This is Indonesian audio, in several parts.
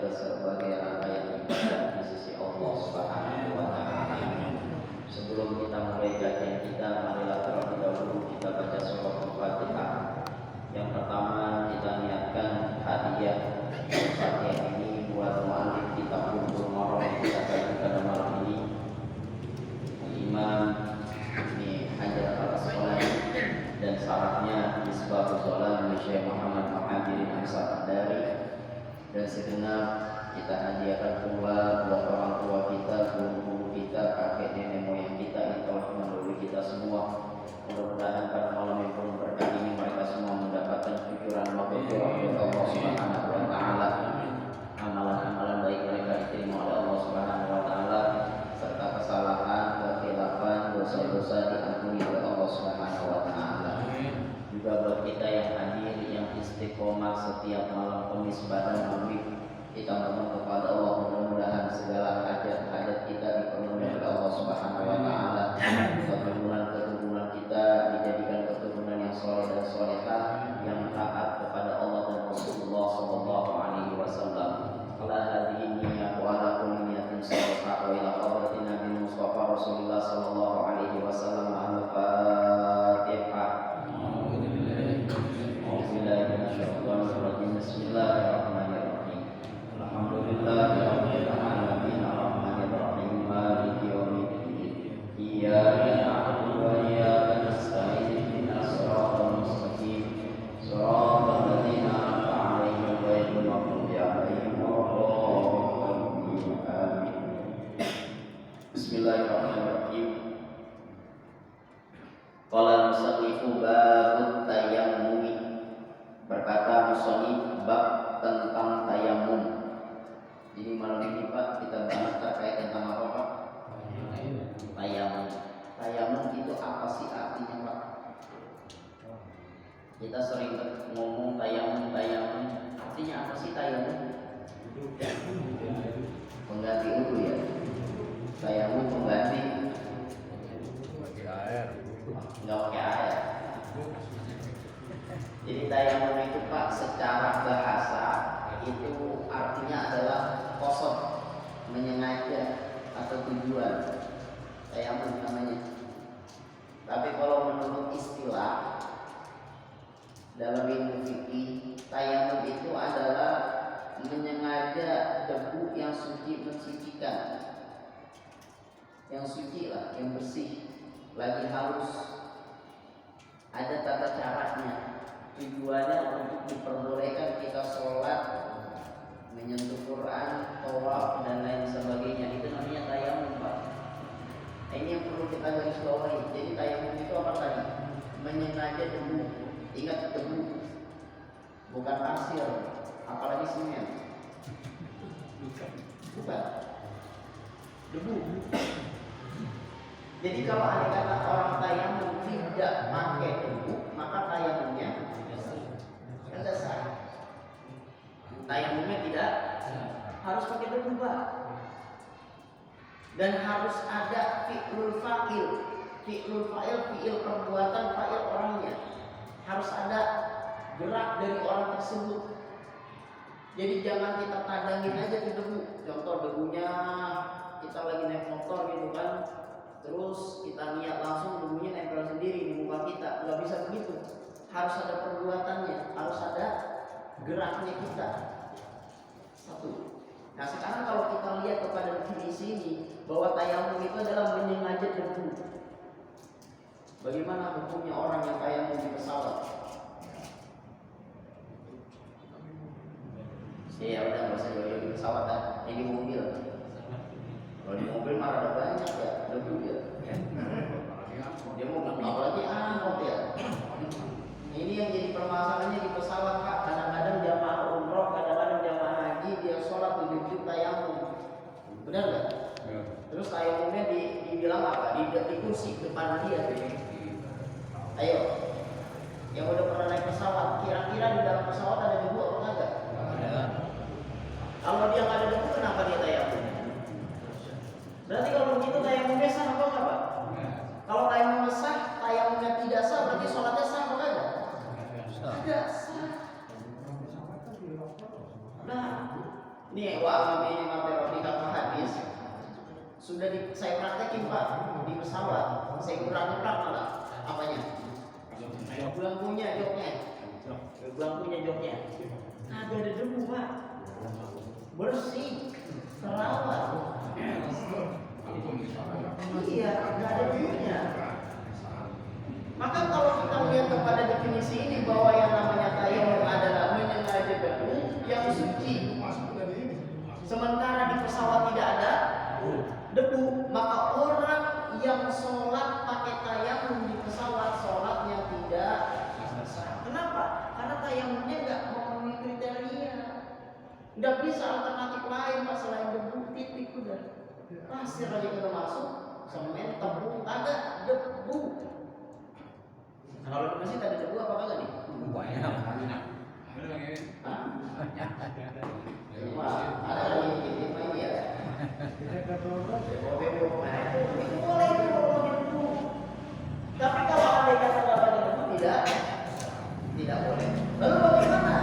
juga sebagai rangkaian ibadah di sisi Allah Subhanahu wa taala. Sebelum kita mulai kajian kita, marilah terlebih dahulu kita baca surah Al-Fatihah. Yang pertama kita niatkan hadiah Al-Fatihah ini buat mu'alif kitab Bulughul Maram yang kita kaji pada malam ini, Imam ini Hajar Al-Asqalani, dan syaratnya Misbahul Shalam Syekh Muhammad Muhammadin Ansar-Dari. Dan segenap kita hadiahkan pula buat orang tua kita, guru-guru kita, kakek nenek moyang kita yang telah mendahului kita semua. Mudah-mudahan pada malam yang penuh berkah ini mereka semua mendapatkan syukuran maghfirah dari Allah Subhanahu wa taala. Amalan-amalan baik mereka diterima oleh Allah Subhanahu wa taala, serta kesalahan, kekhilafan, dosa-dosa diampuni oleh Allah Subhanahu wa taala. Juga buat kita yang hadir, yang istiqomah setiap malam Kamis pada maghrib, kita memohon kepada Allah mudah-mudahan segala hajat-hajat kita dipenuhi oleh Allah Subhanahu wa taala. Keturunan kita dijadikan keturunan yang saleh dan salehah, yang taat kepada Allah dan Rasulullah sallallahu alaihi wasallam. Ala hadhihi niyyah wa ala kulli niyatin salihah wa ila hadratin Nabi Mustafa Rasulullah sallallahu alaihi wasallam. Al-Fatihah. Bismillahirrahmanirrahim. Alhamdulillahirabbil alamin arrahmanir rahim maliki yaumiddin. Iyyaka na'budu wa iyyaka nasta'in ihdinas siratal mustaqim siratal ladzina an'amta 'alaihim ghairil maghdubi 'alaihim waladdallin. Amin. Bismillahirrahmanirrahim. Qala musannifu babut tayammum. Berkata musannif bab tentang tayamum. Jadi malam ini Pak kita bahas terkait tentang apa Pak? Tayamum. Tayamum itu apa sih artinya Pak? Kita sering ngomong tayamum. Artinya apa sih tayamum? Pengganti wudu ya. Tayamum pengganti air. Enggak pakai air. Jadi tayamum itu Pak secara bahasa itu artinya adalah kosong, menyengaja atau tujuan. Tayamum namanya. Tapi kalau menurut istilah dalam ilmu fikih, tayamum itu adalah menyengaja debu yang suci mensucikan. Yang suci lah, yang bersih, lagi halus. Ada tata caranya. Tujuannya untuk diperbolehkan kita sholat, menyentuh Quran, tawaf dan lain sebagainya. Itu namanya tayamum Pak. Ini yang perlu kita garis bawahi. Jadi tayamum itu apa tadi? Menyengaja debu. Ingat debu, bukan pasir, apalagi semen. Bukan debu. Jadi kalau ada kata orang tayamum tidak pakai debu, maka tayamumnya tidak sah. Tayamumnya tidak harus pakai debu Pak. Dan harus ada fi'lul fa'il. Fi'lul fa'il, fi'il perbuatan, fa'il orangnya. Harus ada gerak dari orang tersebut. Jadi jangan kita tadangin aja ke debu. Contoh debunya kita lagi naik motor gitu kan, terus kita niat langsung debunya nempel sendiri di muka kita. Nggak bisa begitu. Harus ada perbuatannya, harus ada geraknya kita. Satu. Nah sekarang kalau kita lihat kepada definisi ini, bahwa tayamum itu adalah menyengaja debu. Bagaimana hukumnya orang yang tayamum di pesawat? Ya udah nggak usah jauh-jauh di pesawat dah. Ini mobil. Kalau di mobil mah ada banyak ya debu ya. Dia mau apalagi angkot ya. Ini yang jadi permasalahannya di pesawat Pak. Kadang-kadang jamaah umroh, kadang-kadang jamaah haji dia sholat di tayamum. Benar nggak? Ya. Terus tayamumnya dibilang apa? Di kursi depan dia. Ayo, yang udah pernah naik pesawat, kira-kira di dalam pesawat ada debu atau enggak? Ada. Kalau dia nggak ada debu, kenapa dia tayamum? Berarti kalau begitu tayamumnya sah atau enggak Pak? Kalau tayamumnya sah, tayamumnya tidak sah, berarti sholatnya sah atau enggak? Tidak sah. Nah, Ini wa ini materi kalau hadis sudah saya praktekin Pak di pesawat. Saya kurang-kurang malah apanya? Belangkunya joknya. Ada debu Pak. Bersih, terawat. Iya, nggak ada debunya. Maka kalau kita melihat kepada definisi ini bahwa yang namanya tayamum adalah menyengaja debu yang suci, sementara di pesawat tidak ada debu, maka orang yang sholat pakai tayamum di pesawat sholatnya tidak sah. Kenapa? Karena tayamumnya nggak memenuhi kriteria. Nggak bisa alternatif lain Pak selain debu, titik udah. Pasir aja kita masuk, semen, tepung, ada debu. Kalau di masjid ada debu apa kagak nih? Banyak. Wah, ada lagi ini ya. Boleh itu debu. Tapi kalau ada kata nggak pakai debu tidak boleh. Lalu bagaimana?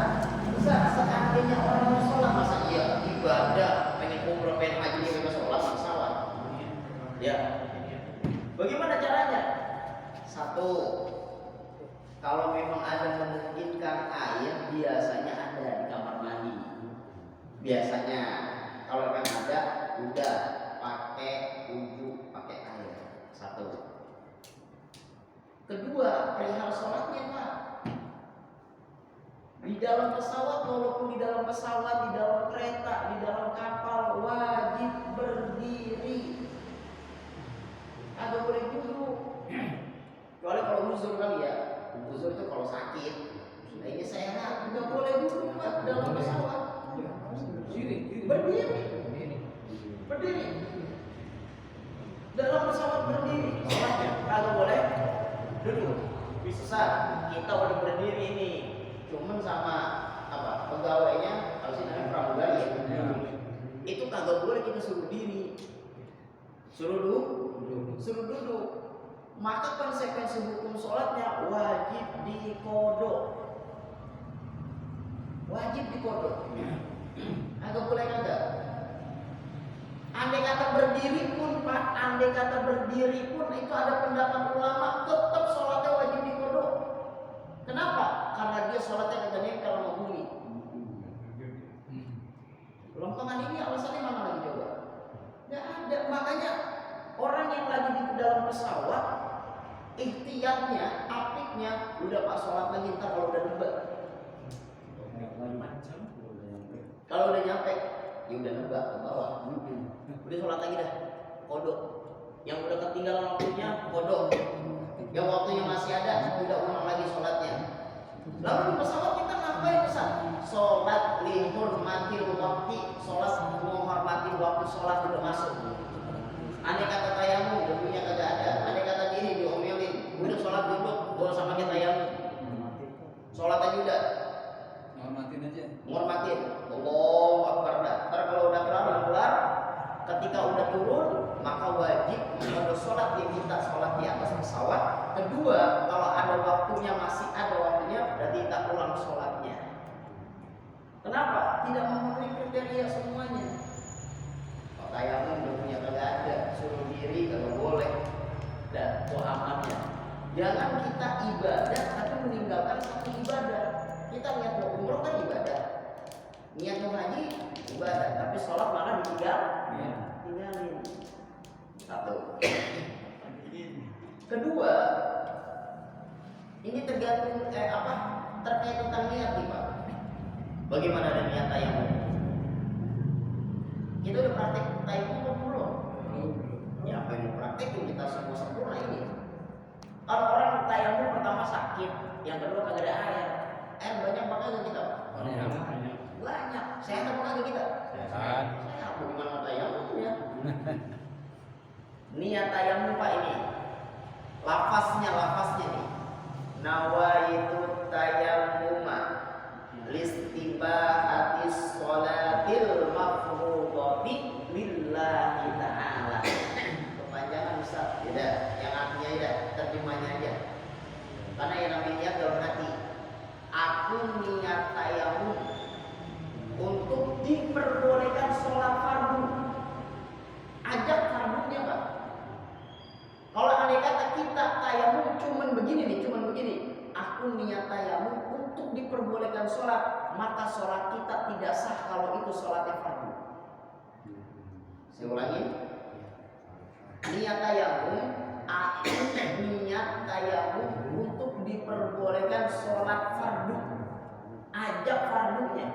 Bisa seandainya orang mau sholat masa iya ibadah pengen umroh pengen haji dia bebas sholat pesawat. Ya. Bagaimana caranya? Satu, kalau memang ada memungkinkan air, biasanya ada di kamar mandi. Biasanya, kalau memang ada, udah pakai wudhu, pakai air. Satu. Kedua, perihal sholatnya Pak. Di dalam pesawat, walaupun di dalam pesawat, di dalam kereta, di dalam kapal, wajib berdiri. Agak boleh duduk. Kecuali kalau uzur kali ya. Uzur itu kalau sakit, ini sehat, nggak boleh duduk Pak dalam pesawat. Berdiri. Dalam pesawat berdiri, sholatnya kalau boleh duduk. Bisa kita udah berdiri ini, cuman sama apa pegawainya, kalau sih namanya pramugari ya. Itu kagak boleh kita suruh diri, suruh duduk. Maka konsekuensi hukum sholatnya wajib dikodok. Agak boleh kagak. Andai kata berdiri pun Pak, itu ada pendapat ulama tetap sholatnya wajib dikodok. Kenapa? Karena dia sholatnya kagak nempel sama bumi. Lompangan ini alasannya mana lagi coba? Nggak ada. Makanya orang yang lagi di dalam pesawat, ikhtiarnya, apiknya, udah Pak sholat lagi ntar kalau udah nebak. Kalau udah nyampe, ya udah nebak ke bawah. Udah sholat lagi dah, kodok. Yang udah ketinggalan waktunya, kodok. Yang waktunya masih ada, udah ulang lagi sholatnya. Lalu di pesawat kita ngapain pesan? Sholat lihurmatil waktu, sholat menghormati waktu sholat udah masuk. Andai kata tayamum, debunya kagak ada. Andai kata diri diomelin, udah sholat duduk, boleh sama kita tayamum. Sholat aja udah. Menghormatin. Allahu Akbar dah. Ntar kalau udah kelar, ketika udah turun, maka wajib mengambil sholat yang kita sholat di atas pesawat. Kedua, kalau ada waktunya masih ada waktunya, berarti kita ulang sholatnya. Kenapa? Tidak memenuhi kriteria semuanya. Tayamum debunya kagak ada, suruh diri kagak boleh. Dan itu amannya. Jangan kita ibadah tapi meninggalkan satu ibadah. Kita niat mau umroh kan ibadah, niat mau haji ibadah, tapi sholat malah tinggalin. Satu. Kedua, ini tergantung terkait tentang niat nih Pak. Bagaimana ada niat tayamum? Kita udah praktek tayamum atau belum? Ya apa yang praktek kita semua sempurna ini. Kalau orang tayamum pertama sakit, yang kedua kagak ada air. Air banyak apa kagak kita? Banyak. Sehat apa kagak kita? Sehat. Bagaimana tayamum ya? Niat tayamum Pak ini. Lafaznya nih. Nawaitu tayammuma listibahatis sholatil mafruḍati lillahi ta'ala. Kepanjangan Ustaz, ya yang artinya ya terjemahnya aja. Karena yang namanya niat dalam hati. Aku niat tayamum untuk diperbolehkan diperbolehkan sholat, maka sholat kita tidak sah kalau itu sholatnya fardu. Saya ulangi, niat tayamum, aku niat tayamum untuk diperbolehkan sholat fardu, ajak fardunya.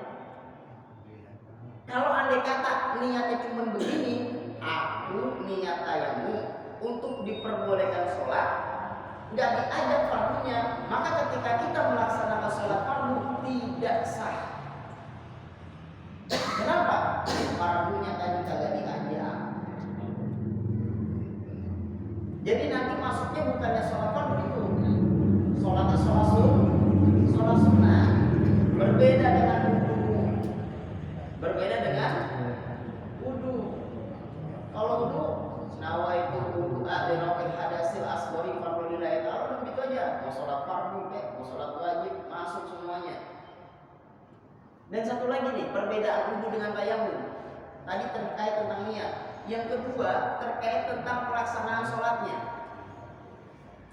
Kalau andai kata niatnya cuma begini, aku niat tayamum untuk diperbolehkan sholat, nggak diajak fardunya, maka ketika kita melaksanakan sholat fardu tidak sah. Kenapa? Fardunya tadi kagak diajak. Jadi nanti masuknya bukannya sholat fardu itu, sholatnya sholat sunnah. Berbeda dengan wudu. Berbeda dengan wudu. Kalau wudu, nawaitu wudu'a lirafil hadasil asghari fardhulillahi ta'ala, begitu aja. Mau sholat fardu mau sholat wajib, masuk semuanya. Dan satu lagi nih, perbedaan wudu dengan tayamum. Tadi terkait tentang niat. Yang kedua terkait tentang pelaksanaan sholatnya.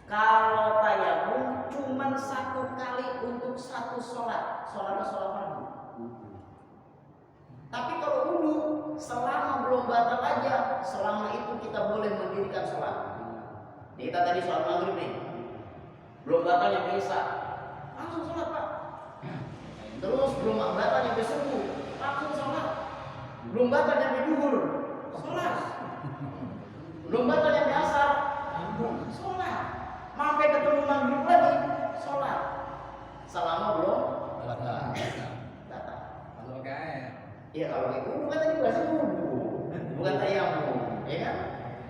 Kalau tayamum cuma satu kali untuk satu sholat, sholatnya sholat fardu. Tapi kalau wudu, selama belum batal aja, selama itu kita boleh mendirikan sholat. Kita tadi sholat maghrib nih, belum batal nyampe isya, langsung sholat pak. Terus belum batal nyampe subuh, langsung sholat. Belum batal nyampe duhur, sholat. Belum batal nyampe asar, sholat. Sampai ketemu maghrib lagi, sholat. Selama belum batal. Iya kalau itu bukan tadi bahasa wudu, bukan tayamum, ya kan?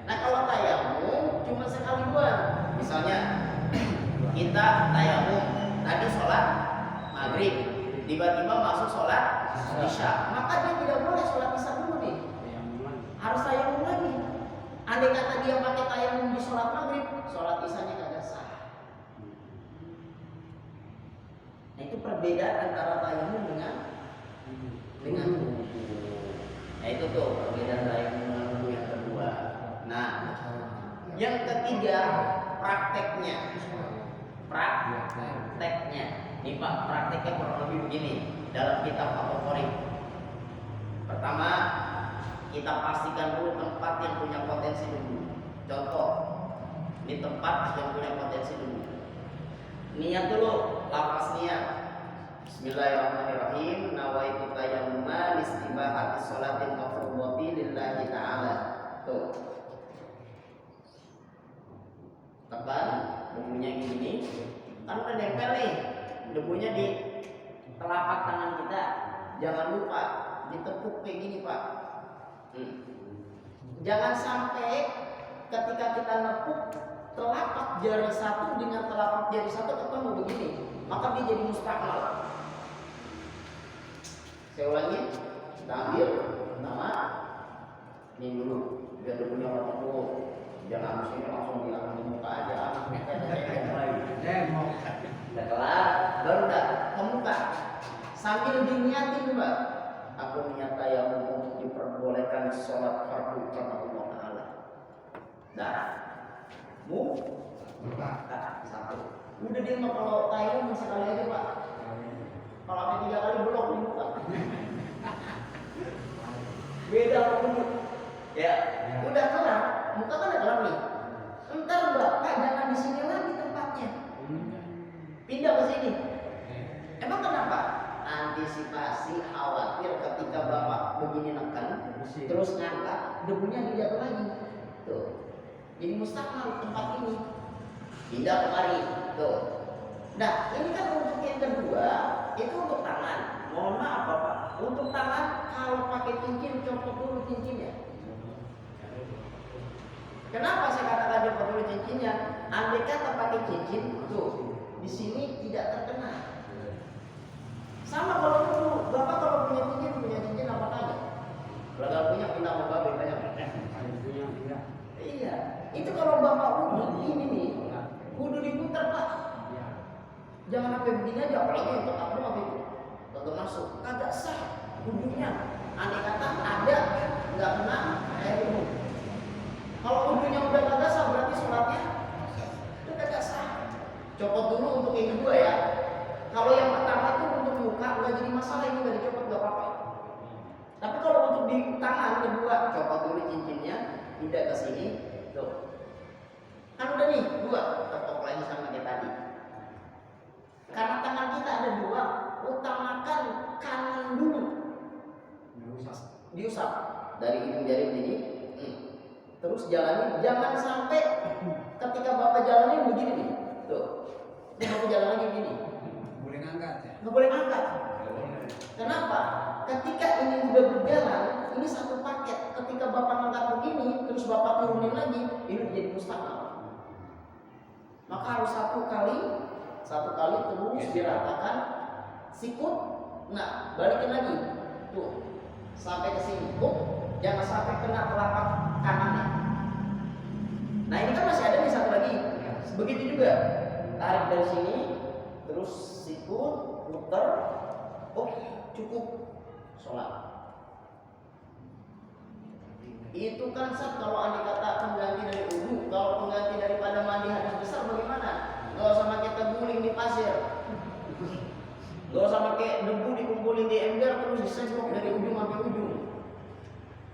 Nah kalau tayamum cuma sekali doang. Misalnya kita tayamum tadi sholat maghrib, tiba-tiba masuk sholat isya, maka dia tidak boleh sholat isya dulu nih, harus tayamum lagi. Andai kata dia pakai tayamum di sholat maghrib, sholat isyanya kagak sah. Nah itu perbedaan antara tayamum dengan wudu. Nah itu tuh perbedaan tayamum dengan wudu yang kedua. Nah yang ketiga prakteknya. Nih pak, prakteknya kurang lebih begini dalam kitab Al-Bukhari. Pertama, kita pastikan dulu tempat yang punya potensi dulu. Contoh, ini tempat yang punya potensi dulu. Niat dulu, lafaz niat. Bismillahirrahmanirrahim. Nawaitu tayammuma listibahati sholatin mafruḍati lillahi ta'ala. Tuh. Tekan debunya gini. Kan udah nempel nih. Debunya di telapak tangan kita. Jangan lupa ditepuk kayak gini, Pak. Jangan sampai ketika kita nepuk telapak jari satu dengan telapak jari satu ketemu begini, maka dia jadi mustakmal. Saya ulangi, kita ambil pertama ini dulu biar dia punya warna dulu. Jangan sini langsung bilang di muka aja. Udah kelar, baru udah ke muka. Sambil diniatin mbak, aku niat tayamum untuk diperbolehkan sholat fardu karena Allah Taala. Dah, satu. Udah dia mah kalau tayamum sekali aja pak. Kalau sampai 3 kali blok di muka. Beda waktu. Ya, udah kelar. Muka kan udah kelar nih. Entar bapak jangan di sini lagi tempatnya. Pindah ke sini. Emang kenapa? Antisipasi khawatir ketika bapak begini neken, terus ngangkat, debunya dijatuh lagi. Tuh. Jadi mustakmal tempat ini. Pindah kemari. Tuh. Nah, ini kan untuk yang kedua, itu untuk tangan. Mohon maaf Bapak, untuk tangan kalau pakai cincin copot dulu cincinnya. Kenapa saya katakan copot dulu cincinnya? Andai kata pakai cincin, tuh di sini tidak terkena. Sama kalau dulu, Bapak kalau punya cincin apa tanya? Kalau nggak punya pindah sama Bapak banyak. Iya, itu kalau Bapak wudu ini nih, wudu diputar Pak. Jangan sampai begini aja, apalagi untuk aku waktu itu kagak masuk, kagak sah wudunya. Andai kata ada nggak kena air wudu. Kalau wudunya udah kagak sah, berarti sholatnya udah kagak sah. Copot dulu untuk yang kedua ya. Kalau yang pertama itu Untuk di tangan kedua, copot dulu cincinnya, tidak ke sini. Tuh. Kan udah nih, dua, ketok lagi sama kayak tadi. Karena tangan kita ada dua, utamakan kanan dulu. Diusap dari ujung jari ini. Terus jalanin, jangan sampai ketika Bapak jalanin begini nih. Tuh. Ini Bapak jalan lagi begini. Boleh ngangkat ya? Nggak boleh ngangkat. Kenapa? Ketika ini udah berjalan, ini satu paket. Ketika Bapak ngangkat begini, terus Bapak turunin lagi, ini jadi mustahil. Maka harus satu kali terus diratakan, sikut. Nah, balikin lagi. Tuh. Sampai ke sini. Jangan sampai kena telapak kanannya. Nah, ini kan masih ada nih satu lagi. Begitu juga. Tarik dari sini, terus sikut, puter. Cukup sholat. Itu kan kalau andai kata pengganti dari wudu, kalau pengganti daripada mandi hadas besar bagaimana? Gak usah pakai teguling di pasir, gak usah pakai debu dikumpulin di ember terus disedot dari ujung sampai ujung.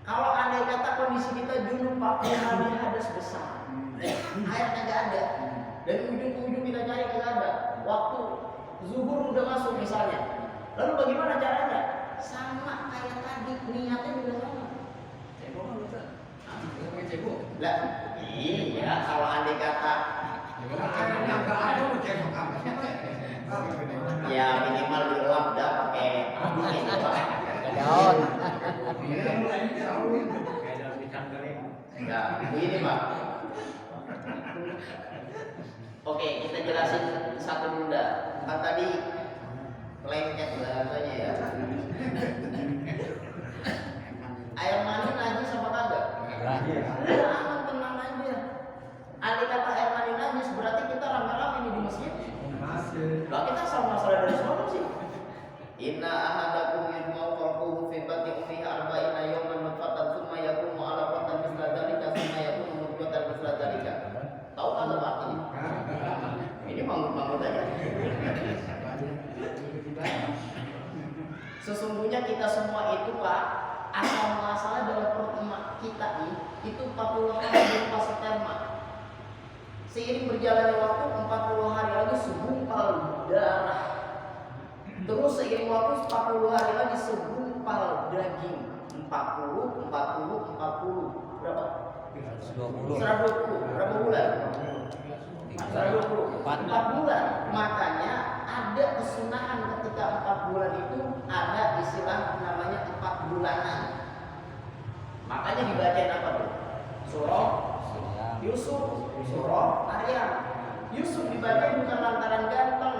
Kalau andai kata kondisi kita junub pakai mandi hadas besar, air kagak ada, dari ujung ke ujung kita cari kagak ada. Waktu zuhur udah masuk misalnya. Lalu bagaimana caranya? Sama kayak tadi, niatnya juga sama. Cebok kan bisa? Pakai cebok? Lah, iya kalau andai kata ya minimal diulap dah pakai daun. enggak, begini Pak. Oke, kita jelasin satu dulu dah. Kan tadi lengket bahasanya ya. Air mani najis apa kagak? Udah aman, tenang aja. Andai kata air mani najis berarti kita rame-rame nih di masjid. Lah kita sama-sama dari semua sih. Inna ahadakum yajma'u khalquhu fi batni ummihi arba'ina yawman nutfatan tsumma yakunu 'alaqatan mithla dzalika tsumma yakunu mudghatan mithla dzalika. Tahu kagak artinya? Ini mangut-mangut aja. Sesungguhnya kita semua itu Pak, asal muasalnya dalam perut emak kita nih, itu 40 hari berupa sperma. Seiring berjalannya waktu 40 hari lagi segumpal darah. Terus seiring waktu 40 hari lagi segumpal daging. 40 berapa? 20. 120. Berapa bulan? 120. 4 bulan. Makanya ada kesunahan ketika 4 bulan itu ada istilah namanya 4 bulanan. Makanya dibacain apa tuh? Surah Yusuf, surah Maryam. Yusuf dibacain bukan lantaran ganteng.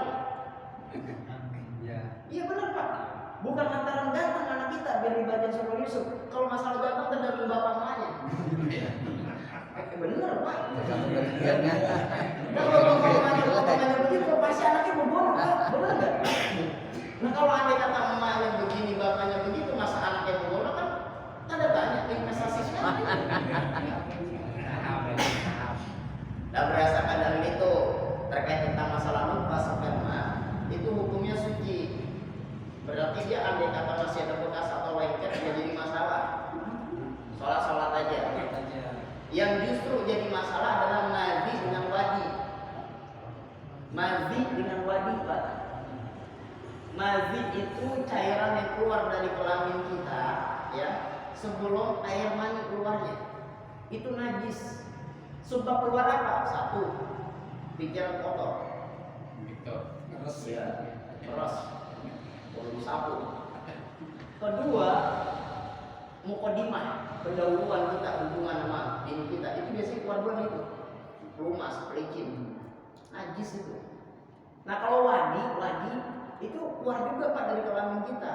Iya benar Pak. Bukan lantaran ganteng anak kita biar dibacain surah Yusuf. Kalau masalah ganteng tergantung bapak mamanya. Bener Pak. Nah kalau bapaknya begitu pasti anaknya berbohong Pak. Bener nggak? Nah kalau andai kata emaknya begini bapaknya begitu masa anaknya berbohong kan tanda tanya investasi sekali. Dan berdasarkan dalil itu terkait tentang masalah lupa sperma itu hukumnya suci. Berarti dia andai kata masih ada bekas atau lengket tidak jadi masalah. Sholat aja. Yang justru jadi masalah adalah madhi dengan wadi. Madhi dengan wadi Pak. Madhi itu cairan yang keluar dari kelamin kita ya sebelum air mani keluarnya. Itu najis. Sebab keluar apa? Satu, pikiran kotor. Terus Ya, keras. Perlu disapu. Kedua, mukodimah, pendahuluan kita hubungan sama ini kita itu biasanya keluar bulan itu. Lumas, pelicin, najis itu. Nah kalau wadi itu keluar juga Pak dari kelamin kita.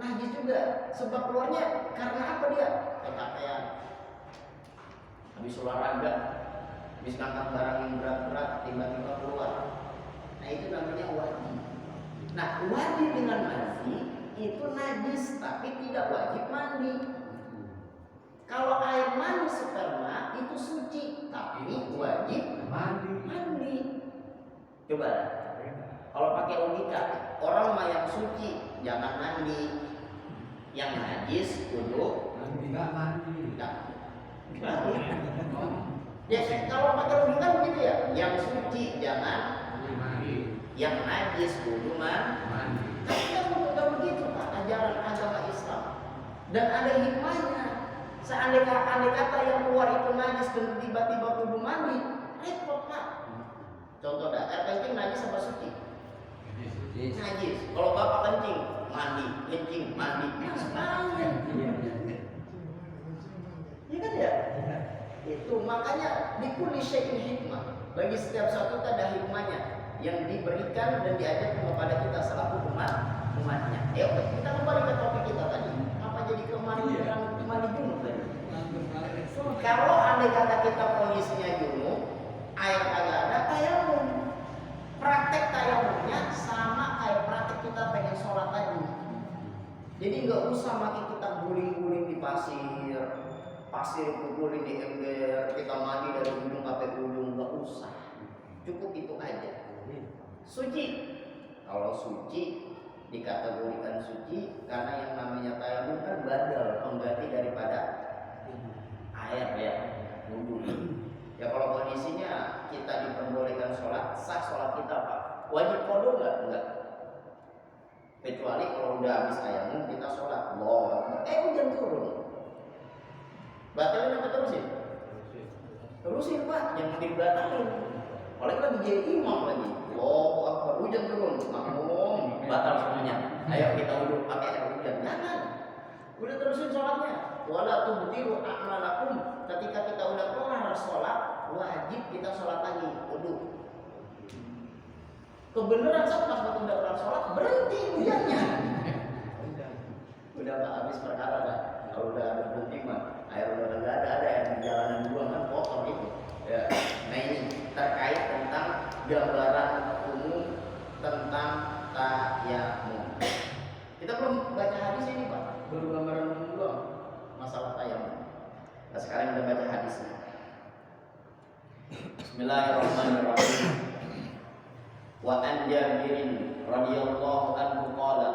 Najis juga. Sebab keluarnya karena apa dia? Kecapean. Habis olahraga, habis ngangkat barang yang berat-berat tiba-tiba keluar. Nah itu namanya wadi. Nah wadi dengan mandi itu najis tapi tidak wajib mandi. Kalau air mani sperma itu suci tapi wajib mandi. Coba kalau pakai logika orang mah yang suci jangan mandi. Yang najis kudu Enggak mandi. enggak. Ya kalau pakai logika begitu ya. Yang suci jangan, Mandi. yang najis kudu mandi. Tapi kan bukan begitu Pak ajaran agama Islam. Dan ada hikmahnya. Seandainya kata yang keluar itu najis dan tiba-tiba kudu mandi, repot Pak. Contoh dah, air kencing najis apa suci? Najis. Kalau bapak kencing, mandi, kencing, mandi, mas banget. Iya kan ya? Itu makanya di kulli syai'in hikmah. Bagi setiap satu ada hikmahnya yang diberikan dan diajarkan kepada kita selaku umatnya. Kita kembali ke topik kita tadi. Apa jadi kemandi junub tadi? Kalau andai kata kita kondisinya junub, air kagak ada, tayamum. Praktek tayamumnya sama kayak praktek kita pengen sholat tadi. Jadi nggak usah makin kita guling-guling di pasir guling di ember, kita mandi dari ujung sampai ujung, nggak usah. Cukup itu aja. Suci. Kalau suci dikategorikan suci karena yang namanya tayamum kan badal, pengganti daripada air ya, wudhu. Ya kalau kondisinya kita diperbolehkan sholat, sah sholat kita Pak. Wajib qada enggak? Kecuali kalau udah habis tayamum kita sholat. Hujan turun. Batalin apa terusin? Terusin Pak, jangan dibatalin. Apalagi lagi jadi imam lagi. Allahu Akbar, hujan turun. Makmum, batal semuanya. Ayo kita wudhu pakai air hujan. Jangan. Udah terusin sholatnya. Wala tubtilu a'malakum. Ketika kita udah kelar sholat, wajib kita sholat lagi. Wudhu. Kebenaran saat pas waktu udah kelar sholat, berhenti hujannya. Udah Pak, habis perkara dah. Kalau udah ada berhenti mah, air udah nggak ada yang di jalanan buang kan kotor gitu. Ya. Nah ini terkait tentang gambaran umum tentang tayamum. Kita belum baca hadis ini Pak, baru gambaran umum doang masalah tayamum. Nah sekarang kita baca hadisnya. Bismillahirrahmanirrahim. Wa an Jabirin radhiyallahu anhu qala,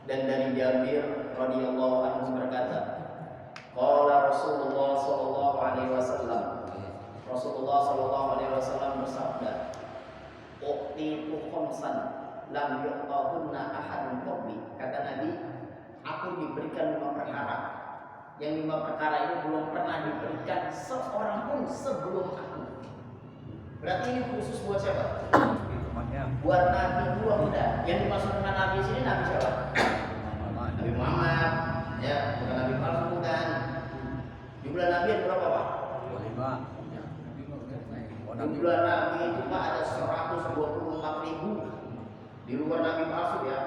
dan dari Jabir radhiyallahu anhu berkata, qala Rasulullah sallallahu alaihi wasallam, Rasulullah sallallahu alaihi wasallam bersabda, uqtitu khamsan lam yuqtahunna ahadun qabli. Kata Nabi, aku diberikan 5 perkara. Yang 5 perkara ini belum pernah diberikan seorang pun sebelum aku. Berarti ini khusus buat siapa? Buat Nabi dua udah. Yang dimaksud dengan Nabi sini Nabi siapa? Nabi Muhammad. Ya, bukan Nabi palsu bukan. Jumlah Nabi ada berapa Pak? 5. Jumlah Nabi itu Pak ada 124.000. Di luar Nabi palsu ya.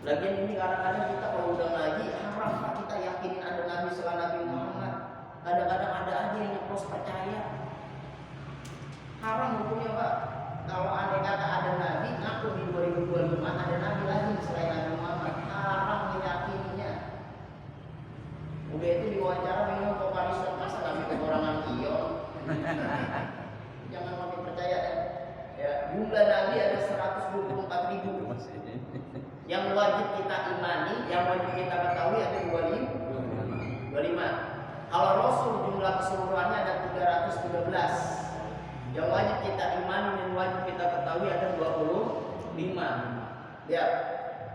Lagian ini kadang-kadang kita kalau udah ngaji haram Pak kita yakinin ada Nabi selain Nabi Muhammad. Kadang-kadang ada aja yang nyeplos percaya. Haram hukumnya Pak. Kalau andai kata ada Nabi, ngaku di 2025 ada Nabi lagi selain Nabi Muhammad. Haram meyakininya. Udah itu diwawancara memang kok Paris masa Nabi kekurangan ion. Jangan makin percaya deh. Ya, jumlah Nabi ada 124.000. Yang wajib kita imani, yang wajib kita ketahui ada 25. Kalau Rasul jumlah keseluruhannya ada 313. Yang wajib kita imani dan wajib kita ketahui ada 25. Ya,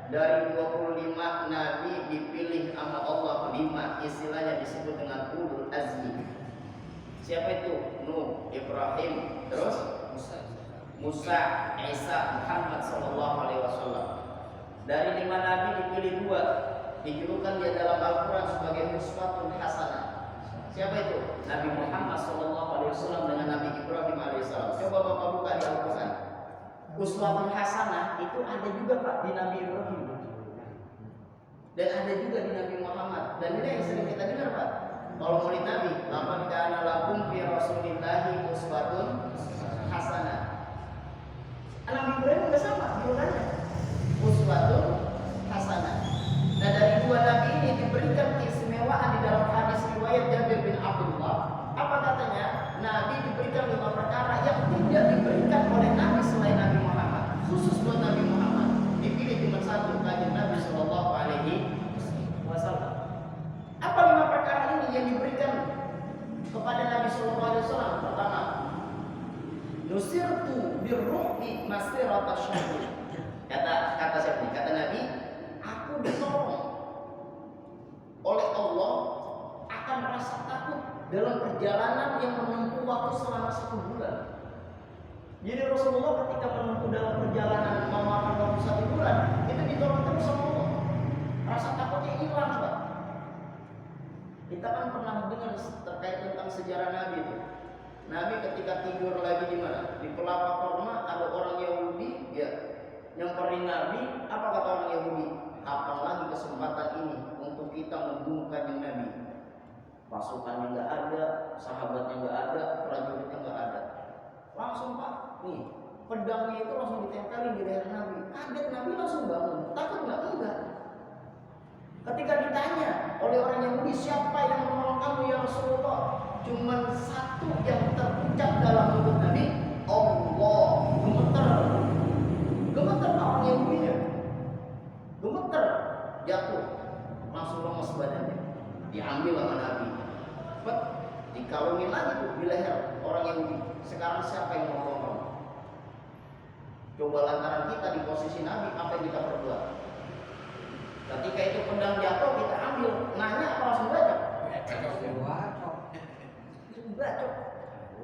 dari 25 Nabi dipilih sama Allah 5, istilahnya disebut dengan ulul azmi. Siapa itu? Nuh, Ibrahim, terus Musa, Isa, Muhammad sallallahu alaihi wasallam. Dari 5 Nabi dipilih 2, dijulukan dia dalam Al-Quran sebagai uswatun hasanah. Siapa itu? Nabi Muhammad sallallahu alaihi wasallam dengan Nabi Ibrahim alaihissalam. Coba Bapak buka di Al-Quran. Uswatun hasanah itu ada juga Pak di Nabi Ibrahim. Dan ada juga di Nabi Muhammad. Dan ini yang sering kita dengar Pak. Kalau murid Nabi, laqad kana lakum fi Rasulillahi uswatun hasanah. Nabi Ibrahim juga sama julukannya. Uswatun hasanah. Nah dari 2 Nabi ini diberikan keistimewaan di dalam hadis riwayat Jabir bin Abdullah. Apa katanya? Nabi diberikan 5 perkara yang tidak diberikan oleh Nabi selain Nabi Muhammad. Khusus buat Nabi Muhammad. dalam perjalanan yang menempuh waktu selama 1 bulan. Jadi Rasulullah ketika menempuh dalam perjalanan memakan waktu 1 bulan, itu ditolong terus sama Allah. Rasa takutnya hilang, Pak. Kita kan pernah dengar terkait tentang sejarah Nabi itu. Nabi ketika tidur lagi di mana? Di pelapa korma, ada orang Yahudi, ya, nyamperin Nabi. Apa kata orang Yahudi? Apalagi kesempatan ini untuk kita membunuh kanjeng Nabi. Pasukannya nggak ada, sahabatnya nggak ada, prajuritnya nggak ada. Langsung Pak, nih pedangnya itu langsung ditempelin di leher Nabi. Kaget Nabi langsung bangun. Takut nggak? Enggak. Ketika ditanya oleh orang Yahudi, siapa yang menolong kamu ya Rasulullah? Cuman satu yang terucap dalam mulut Nabi, Allah. Gemeter. Gemeter orang Yahudinya. Gemeter, jatuh, langsung lemes badannya. Diambil sama Nabi. Cepet, dikalungin lagi tuh di leher orang Yahudi. Sekarang siapa yang menolong kamu? Coba lantaran kita di posisi Nabi, apa yang kita perbuat? Ketika itu pedang jatuh, kita ambil. Nanya apa langsung bacok? Bacok.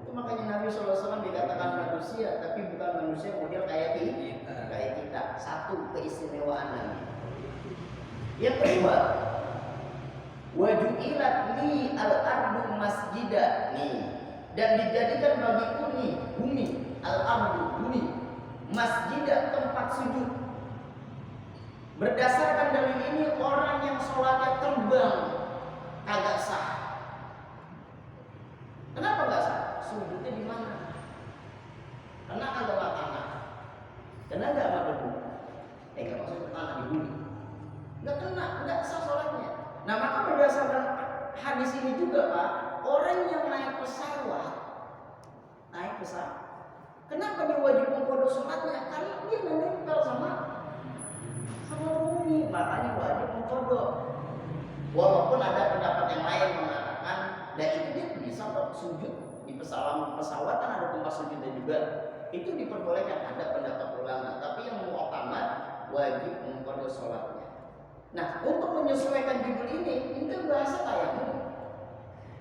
Itu makanya Nabi SAW dikatakan manusia, tapi bukan manusia model kayak kita. Satu keistimewaan Nabi. Yang kedua, waju'ilat li al-ardu masjidah, nih, dan dijadikan bagiku nih bumi, al-ardu bumi, masjidah tempat sujud. Berdasarkan dalil ini, orang yang sholatnya terbang kagak sah. Kenapa nggak sah? Sujudnya di mana? Karena agama tanah. Karena nggak ada debu. Nggak maksudnya tanah di bumi. Nggak kena, nggak sah sholatnya. Nah maka berdasarkan hadis ini juga Pak, orang yang naik pesawat, kenapa dia wajib mengkodok sholatnya? Karena dia menempel sama bumi, makanya wajib mengkodok. Walaupun ada pendapat yang lain mengatakan, dan itu dia bisa kok sujud di pesawat kan ada tempat sujudnya juga. Itu diperbolehkan, ada pendapat ulama. Tapi yang mu'tamad wajib mengkodok sholatnya. Nah, untuk menyesuaikan judul ini kan bahasa tayamum.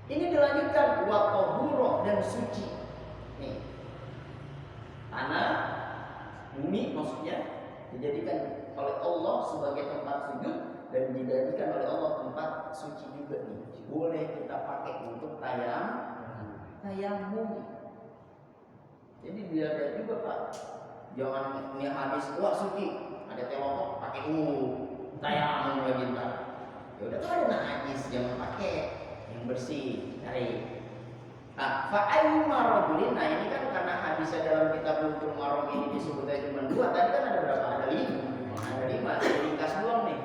Ini dilanjutkan wa tahuro dan suci. Nih, tanah, bumi maksudnya dijadikan oleh Allah sebagai tempat sujud dan dijadikan oleh Allah tempat suci juga nih. Boleh kita pakai untuk tayamum. Jadi dilihat juga Pak. Jangan ini habis wah suci, ada telotok pakai tayamum lagi ntar. Ya udah kalau ada najis jangan pakai yang bersih, cari. Nah, fa'ayyuma rajulin, nah ini kan karena hadisnya dalam kitab Bulughul Maram ini disebutnya cuma 2. Tadi kan ada berapa? Ada 5. Ringkas doang nih.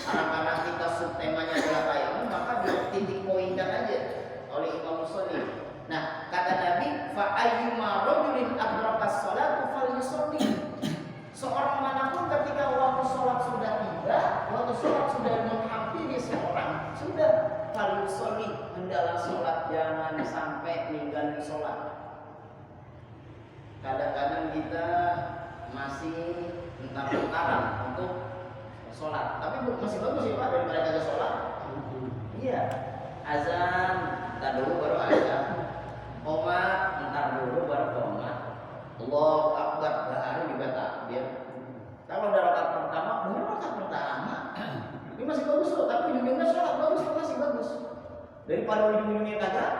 Karena kita subtemanya adalah tayamum, maka titik poinkan aja oleh Imam Muslim. Nah, kata Nabi, fa'ayyuma rajulin adrakas sholatu falyusolli. Seorang manapun ketika waktu sholat sudah tiba, waktu sholat sudah menghampiri seorang, sudah falyusolli, hendaklah sholat, jangan sampai ninggalin sholat. Kadang-kadang kita masih bentar-bentaran untuk sholat, tapi masih bagus ya Pak daripada kagak sholat. Iya, azan, entar dulu baru azan, qomat, entar dulu baru qomat, Allahu Akbar, baru juga takbir. Kalau udah rakaat pertama, baru rakaat pertama, ini masih bagus loh, tapi ujung-ujungnya sholat bagus, masih bagus. Daripada ujung-ujungnya kagak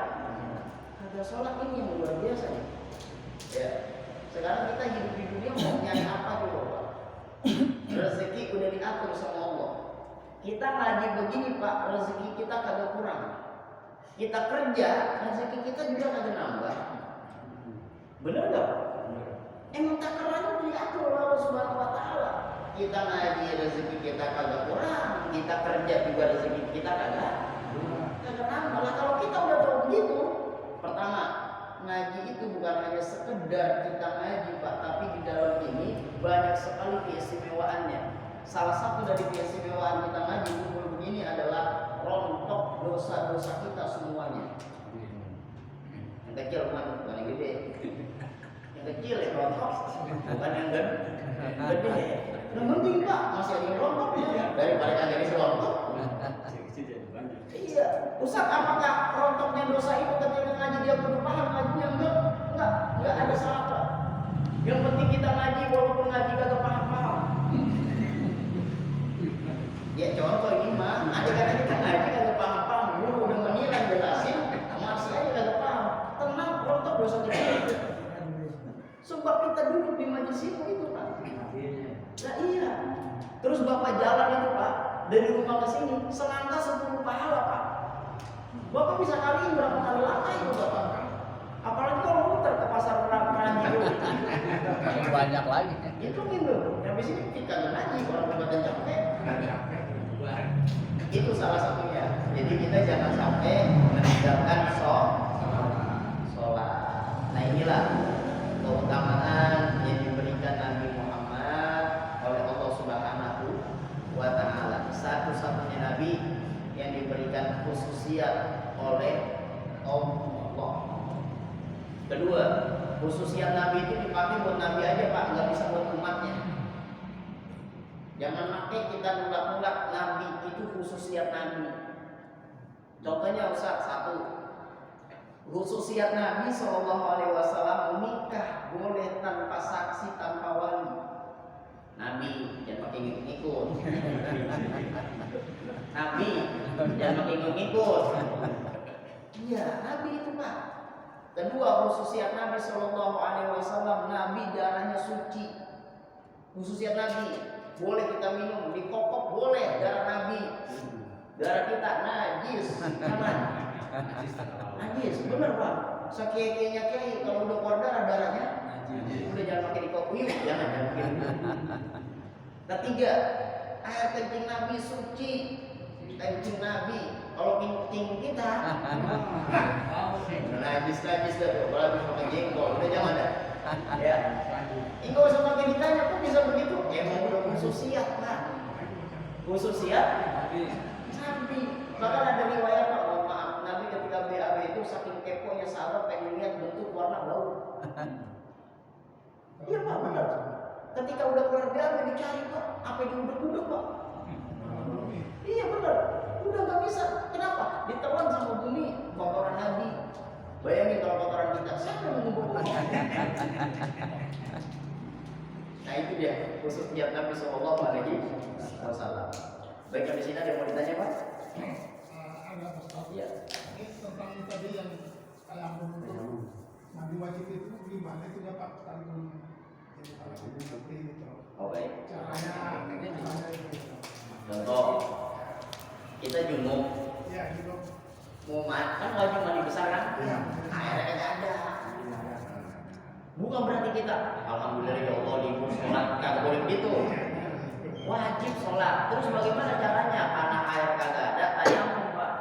sholat, ini yang luar biasa ya. Ya. Sekarang kita hidup di dunia mau nyari apa dulu Pak? Rezeki udah diatur sama Allah. Kita ngaji begini Pak, rezeki kita kagak kurang. Kita kerja, rezeki kita juga kagak nambah. Bener gak? Emang takarannya diatur oleh Allah Subhanahu Wa Taala. Kita ngaji rezeki kita kagak kurang, kita kerja juga rezeki kita kagak nambah. Lah kalau kita udah tahu begitu, pertama ngaji itu bukan hanya sekedar kita ngaji Pak, tapi di dalam ini banyak sekali keistimewaannya. Salah satu dari keistimewaan kita ngaji kumpul begini adalah rontok dosa-dosa kita semuanya. Yang kecil bukan yang gede. Yang kecil ya rontok, bukan yang gede. Yang penting Pak masih ada yang rontok ya. Daripada kagak bisa rontok. Iya. Ustaz, apakah rontoknya dosa itu ketika ngaji dia kudu paham ngajinya? Enggak ada salah Pak. Yang penting kita ngaji walaupun ngaji kagak paham-paham. Ya contoh ini mah, ada kata kita ngaji kagak paham-paham, guru udah menilai jelasin, masih aja kagak paham. Tenang, rontok dosa kecil. Sebab kita duduk di majelis itu Pak. Nah iya. Terus Bapak jalan itu Pak, dari rumah ke sini, selangkah 10 pahala Pak. Bapak bisa kaliin berapa kali langkah itu Bapak. Apalagi kalau muter ke pasar Keranji dulu. Banyak lagi. Itu gitu. Habis ini kita ngaji kalau badan capek. Itu salah satunya. Jadi kita jangan sampai meninggalkan sholat. Nah inilah keutamaan yang diberikan Nabi Muhammad oleh Allah Subhanahu wa Ta'ala. Satu-satunya Nabi yang diberikan khususiat oleh Allah. Kedua, khususiat Nabi itu dipakai buat Nabi aja Pak, nggak bisa buat umatnya. Jangan pakai kita nulak-nulak Nabi itu khususiat Nabi. Contohnya Ustaz, satu, khususiat Nabi SAW menikah boleh tanpa saksi, tanpa wali. Nabi jangan pakai ngikut-ngikut. Nabi jangan pakai ngikut-ngikut. Iya, Nabi itu Pak. Kedua, khususiat Nabi SAW, Nabi darahnya suci. Khususiat Nabi, boleh kita minum, dikokok boleh darah Nabi. Darah kita najis, aman. Najis, bener Pak. Sakiai-kiainya kiai kalau udah keluar darahnya, udah jangan pakai dikokok, jangan pakai. Ketiga, air kencing Nabi suci. Kencing Nabi, kalau kencing kita najis dah, apalagi pakai jengkol, udah jangan dah. Ya, ini kalau usah pakai ditanya kok bisa begitu? Emang udah khususiat Pak. Khususiat Nabi. Bahkan ada riwayat Pak, oh, maaf, Nabi ketika BAB itu saking keponya sahabat pengen lihat bentuk warna bau. Iya Pak, benar. Ketika udah keluar BAB dicari Pak, apa diudek-udek Pak? Iya benar, udah nggak bisa. Kenapa? Ditelan sama bumi, kotoran Nabi. Bayangin kalau kotoran kita, siapa yang mengumpul? Nah itu dia khususnya Nabi Sallallahu Alaihi Wasallam. Baik, di sini ada yang mau ditanya Pak? Ada Ustaz. Iya. Ini tentang tadi yang tayamum itu Nabi wajib itu gimana itu ya Pak? Tayamum jadi kalau seperti itu. Oh baik. Caranya itu. Contoh, kita junub, Iya gitu. mau kan wajib mandi besar kan? Iya. Airnya nggak ada. Bukan berarti kita, alhamdulillah ya Allah libur sholat, kagak boleh begitu. Wajib sholat. Terus bagaimana caranya? Karena air kagak ada, tayamum Pak.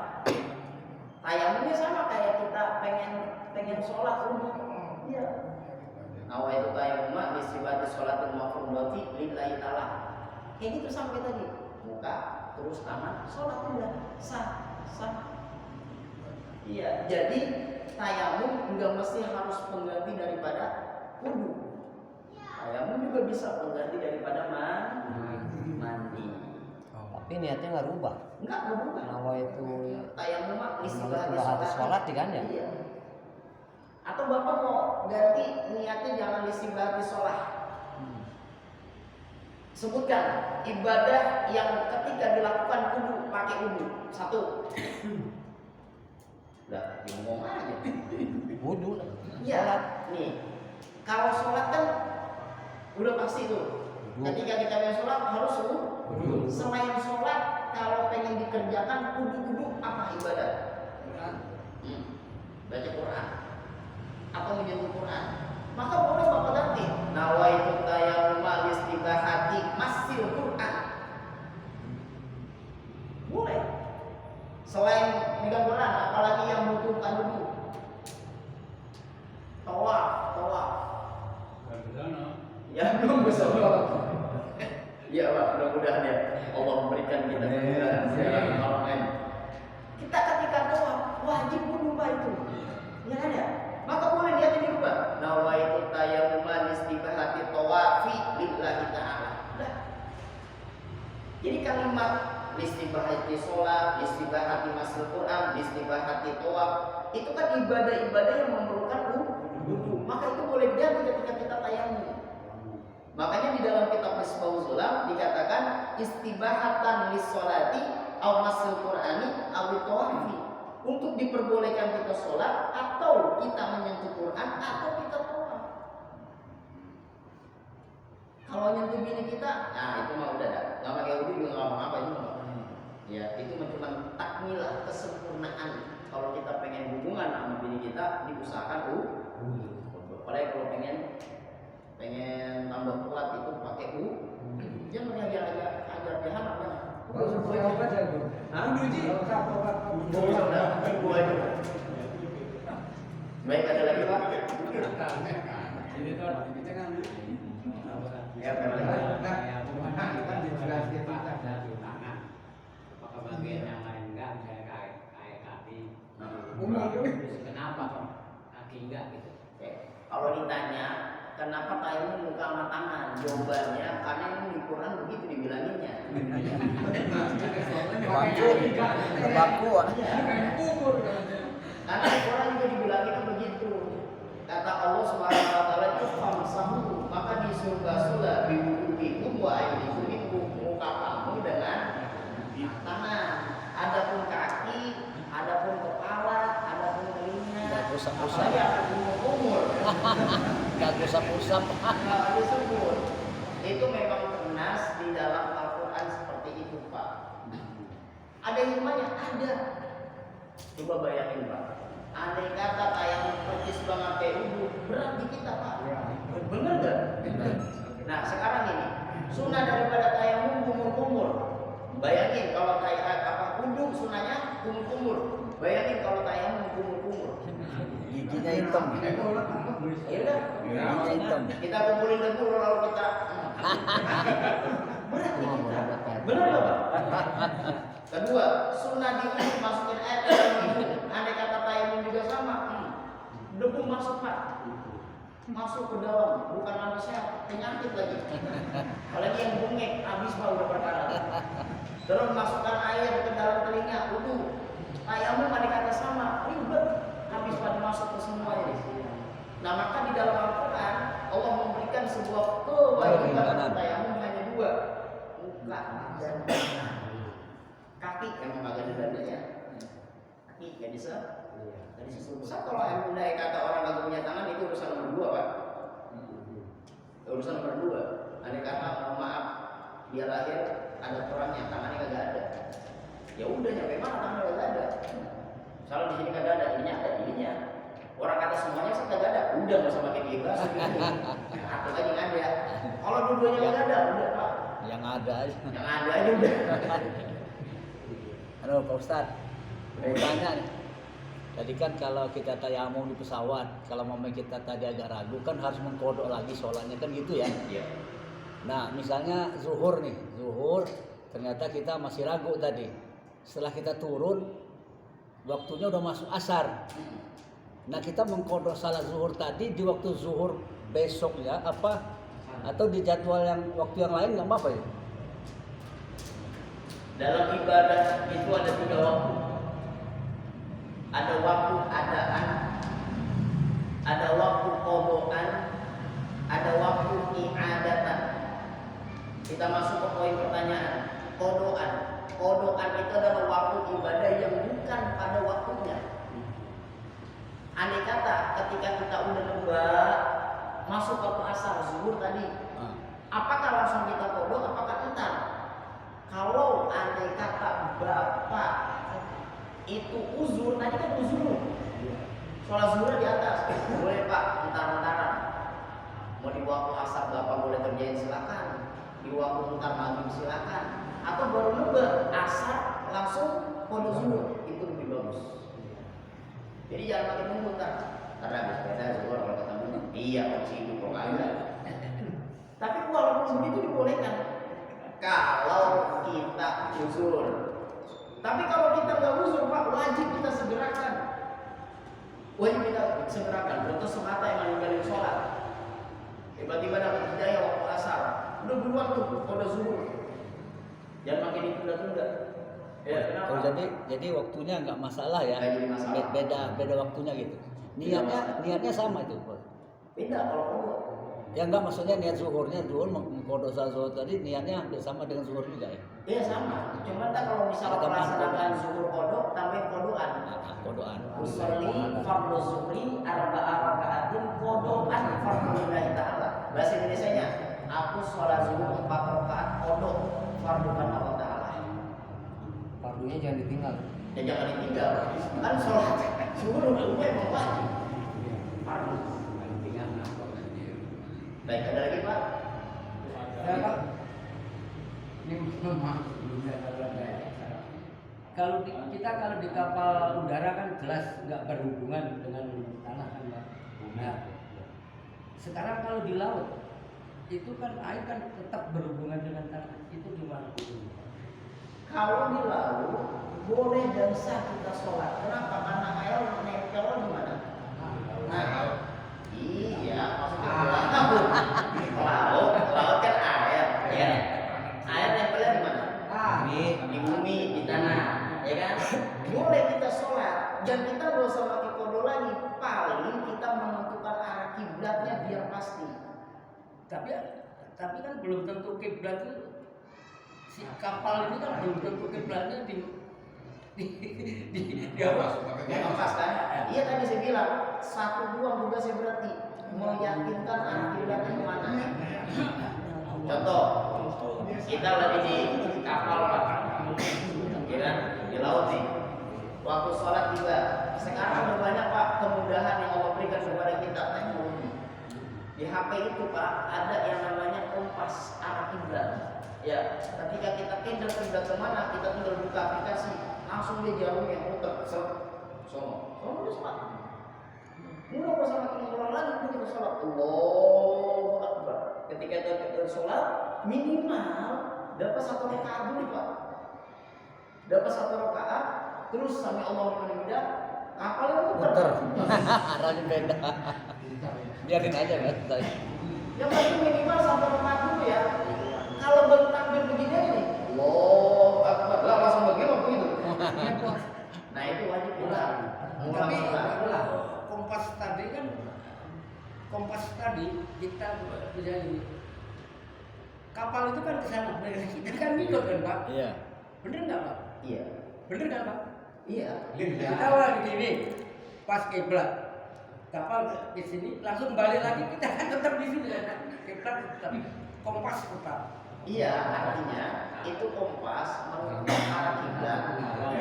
Tayamumnya sama kayak kita pengen sholat umum. Iya. Nawa itu tayamum disifati sholatul mafrudati lillahi ta'ala. Kayak gitu sampai tadi. Muka, terus tangan, sholat udah sah. Iya, jadi tayamum enggak mesti harus pengganti daripada wudu. Tayamum juga bisa pengganti daripada mandi. Tapi niatnya nggak rubah. Enggak berubah. Nawa itu Tayamum mah istirahat istirahat sholat kan ya? Iya. Atau Bapak mau ganti niatnya jangan istirahat sholat. Sebutkan ibadah yang ketika dilakukan kudu pakai wudu. Satu. Udah, ngomong aja. Wudu. Iya. Nih, kalau sholat kan udah pasti tuh. Ketika kita mau sholat harus wudu. Selain sholat, kalau pengen dikerjakan kudu apa ibadah? Baca Quran atau menyentuh Quran. Maka boleh Bapak ganti. Nawaitu tayammum istibahati masil Quran. Boleh. Selain megang Quran, apalagi yang membutuhkan wudu. Tawaf. Ya belum bisa. Ya Pak, mudah-mudahan ya Allah memberikan kita kemudahan. Kita ketika tawaf wajib wudu Pak itu. Ya ada. Maka boleh niatnya dirubah. Nawaitu tayammum istibahati tawafi lillahi ta'ala. Jadi kalimat listibahati sholat, listibahati masjid Quran, listibahati tawaf. Itu kan ibadah-ibadah yang memerlukan wudu. Maka itu boleh jadi ketika kita tayamum. Makanya di dalam kitab Misbahus Zulam dikatakan istibahatan lis-sholati aw masjid Qur'ani aw tawafi. Untuk diperbolehkan kita sholat atau kita menyentuh Quran atau kita tawaf. Kalau nyentuh bini kita, nah itu mah udah dah. Nggak pakai wudu juga nggak apa-apa itu mah. Ya itu cuma takmilah kesempurnaan. Kalau kita pengen hubungan sama bini kita, diusahakan apalagi kalau pengen tambah kuat itu pakai jangan ajar dia anak ya. Baik, ada lagi Pak? Ini tuh kita kan Ya, apakah bagian yang lain enggak, misalnya kayak kaki. Kenapa kok kaki enggak gitu? Kalau ditanya kenapa tayamum muka sama tangan, jawabannya karena ini di Quran begitu dibilanginnya. Baku. Karena di Quran juga dibilangin begitu. Kata Allah Subhanahu wa taala itu famsahu, maka disuruh basuhlah biwudu'ikum wa aydikum, muka kamu dengan tangan. Adapun kaki, adapun kepala, adapun telinga, Usap-usap. apalagi akan umur. Gak usap-usap. Nggak disebut. Itu memang tenas di dalam Al-Quran seperti itu Pak. Ada hikmahnya? Ada. Coba bayangin Pak. Andai kata tayamum percis banget kayak wudu, berat di kita Pak. Bener gak? Nah sekarang ini sunnah daripada tayamum kumur-kumur. Bayangin kalau wudu sunnahnya kumur-kumur. Bayangin kalau tayamum kumur-kumur. Giginya hitam. Ya udah. Giginya hitam. Kita kumpulin debu lalu kita berat di kita. Benar nggak Pak? Kedua, sunnah diusir masukin air ke dalam hidung. Andai kata tayamum juga sama, debu masuk Pak, masuk ke dalam, bukan manusia, penyakit lagi. Apalagi yang bungek, habis Pak udah perkara. Terus masukkan air ke dalam telinga, wudu. Tayamum andai kata sama, ribet, habis pada masuk ke semua ini. Nah maka di dalam Al-Quran Allah memberikan sebuah kewajiban tayamum hanya dua, muka dan tangan. Kaki emang agak ada dandanya, kaki nggak bisa susah. Kalau emang udah kata orang nggak punya tangan itu urusan nomor dua Pak. Urusan nomor dua. Andai kata maaf dia lahir ada orangnya tangannya nggak ada, ya udah nyampe mana tangannya nggak ada. Kalau di sini kagak ada, ininya ada, ininya. Orang kata semuanya sih kagak ada, udah nggak usah pakai bebas gitu. Atau lagi nggak ada. Kalau dua-duanya nggak ada, udah Pak. Yang ada aja. Yang ada aja udah. Halo Pak Ustadz, mau tanya nih. Tadi kan kalau kita tayamum di pesawat, kalau momen kita tadi agak ragu kan harus mengkodok lagi sholatnya kan gitu ya. Iya. Nah misalnya zuhur nih, zuhur ternyata kita masih ragu tadi. Setelah kita turun, waktunya udah masuk asar. Nah kita mengkodok salat zuhur tadi di waktu zuhur besok ya apa? Atau di jadwal yang waktu yang lain nggak apa-apa ya? Dalam ibadah itu ada 3 waktu. Ada waktu adaan, ada waktu qodoan, ada waktu i'adatan. Kita masuk ke poin pertanyaan. Qodoan. Qodoan itu adalah waktu ibadah yang bukan pada waktunya. Andai kata ketika kita udah nebak masuk waktu asar zuhur tadi, apakah langsung kita kodok? Apakah entar? Kalau andai kata bapak itu uzur, tadi kan uzur, sholat zuhur di atas, boleh Pak, entar-entaran. Mau di waktu asar bapak boleh kerjain silakan, di waktu entar maghrib silakan, atau baru nebak asar langsung kodok zuhur, itu lebih bagus. Jadi jangan pakai nunggu ntar habis sepeda zuhur kalau ketemu, iya opsi itu kok ada. Tapi walaupun begitu dibolehkan kalau kita uzur. Tapi kalau kita nggak uzur Pak, wajib kita segerakan. Wajib kita segerakan. Contoh semata yang meninggalin sholat, tiba-tiba dapat hidayah waktu asar, udah buruan tuh pada zuhur. Jangan makin ditunda-tunda. Ya, kenapa? Oh, jadi waktunya nggak masalah ya. Nggak jadi masalah. Beda waktunya gitu. Niatnya sama itu. Beda kalau kodok. Ya enggak, maksudnya niat zuhur mengkodok zuhur tadi niatnya hampir sama dengan zuhur juga ya. Iya sama. Cuma tak kalau misalnya Ada tambahan melaksanakan zuhur kodok tambahin kodokan. Kodokan. Usolli fardhu zuhri arba'a raka'atin kodokan fardhulillahi ta'ala. Bahasa Indonesianya, aku sholat zuhur 4 rakaat kodok fardhukan Allah Ta'ala. Fardunya jangan ditinggal. Ya jangan ditinggal. Kan sholat zuhur hukumnya emang wajib. Fardu. Baik, ada lagi Pak? Ya Pak. Ini maaf. Kita kalau di kapal udara kan jelas nggak berhubungan dengan tanah kan Pak. Nah, sekarang kalau di laut itu kan air kan tetap berhubungan dengan tanah. Itu gimana? Kalau di laut boleh dan sah kita sholat. Kenapa? Karena air nempel di mana? Nah, iya, maksudnya laut kan air, ya. Air nempelnya di mana? Di bumi, di tanah, ya kan? Boleh kita sholat dan kita nggak usah pakai kodo lagi. Paling kita menentukan arah kiblatnya biar pasti. Tapi kan belum tentu kiblat itu, si kapal ini kan belum tentu kiblatnya di Kompas kan? Iya tadi saya bilang 1-2 juga saya berarti meyakinkan arah kiblatnya kemana. Contoh, kita lagi di kapal Pak, ya kan? Di laut nih. Waktu sholat juga. Sekarang udah banyak Pak kemudahan yang Allah berikan kepada kita teknologi. Di HP itu Pak ada yang namanya kompas arah kiblat. Ya, ketika kita kiblat kemana, kita tinggal buka aplikasi, langsung dia jauh yang muter, sono udah sholat. Mulai bersama orang lagi kita sholat. Allahu Akbar. Ketika kita sholat minimal dapat 1 rakaat dulu Pak. Dapat 1 rakaat, terus sampai Allah menghidap, kapalnya muter. Arahnya beda. Biarin aja kan. Yang penting minimal 1 rakaat dulu ya. Kalau baru takbir begini aja nih, Allahu Akbar, lah langsung begitu begitu. Nah itu wajib ulang. Tapi kompas tadi kita bisa ini. Kapal itu kan kesana, kita kan ikut kan Pak? Iya. Bener nggak Pak? Iya. Bener kan Pak? Iya. Kita lagi di sini, pas kiblat, kapal di sini langsung balik lagi, kita kan tetap di sini, kiblat tetap, kompas tetap. Iya, artinya itu kompas menunjukkan arah kiblat.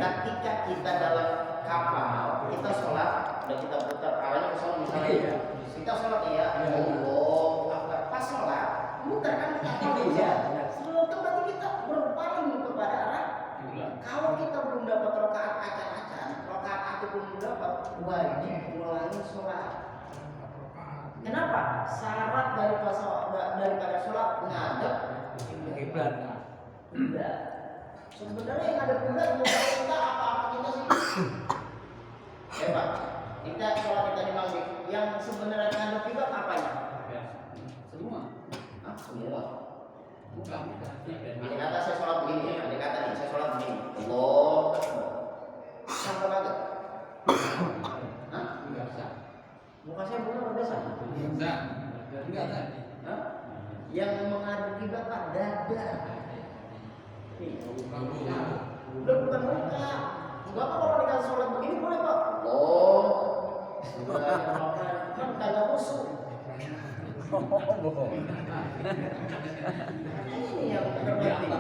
Ketika kita dalam kapal, kita sholat dan kita putar arahnya ke sana misalnya. Kita sholat ya, Allahu Akbar. Pas sholat, muter kan kapal Iya. Sebelum itu berarti kita berpaling kepada arah. Kalau kita belum dapat rakaat acan-acan, rakaat itu belum dapat, wajib ulangi sholat. Kenapa? Syarat daripada sholat ngadep Kiblat. tidak. Sebenarnya yang ada kiblat bukan kita apa-apa kita sih. Ya Pak, kita sholat kita di maghrib, yang sebenarnya ngadep kiblat apanya? Semua. Ah, semua. Bukan. Andai kata saya sholat begini ya, andai kata nih saya sholat begini, Allah, sampai ngadep. Hah? Enggak sah. Muka saya benar udah sah. Enggak tadi. Hah? Yang menghadap kiblat Pak dada. Nih, udah bukan muka. Bapak kalau dikasih sholat begini boleh Pak? Allah, kan kagak khusyuk. Ini yang terpenting.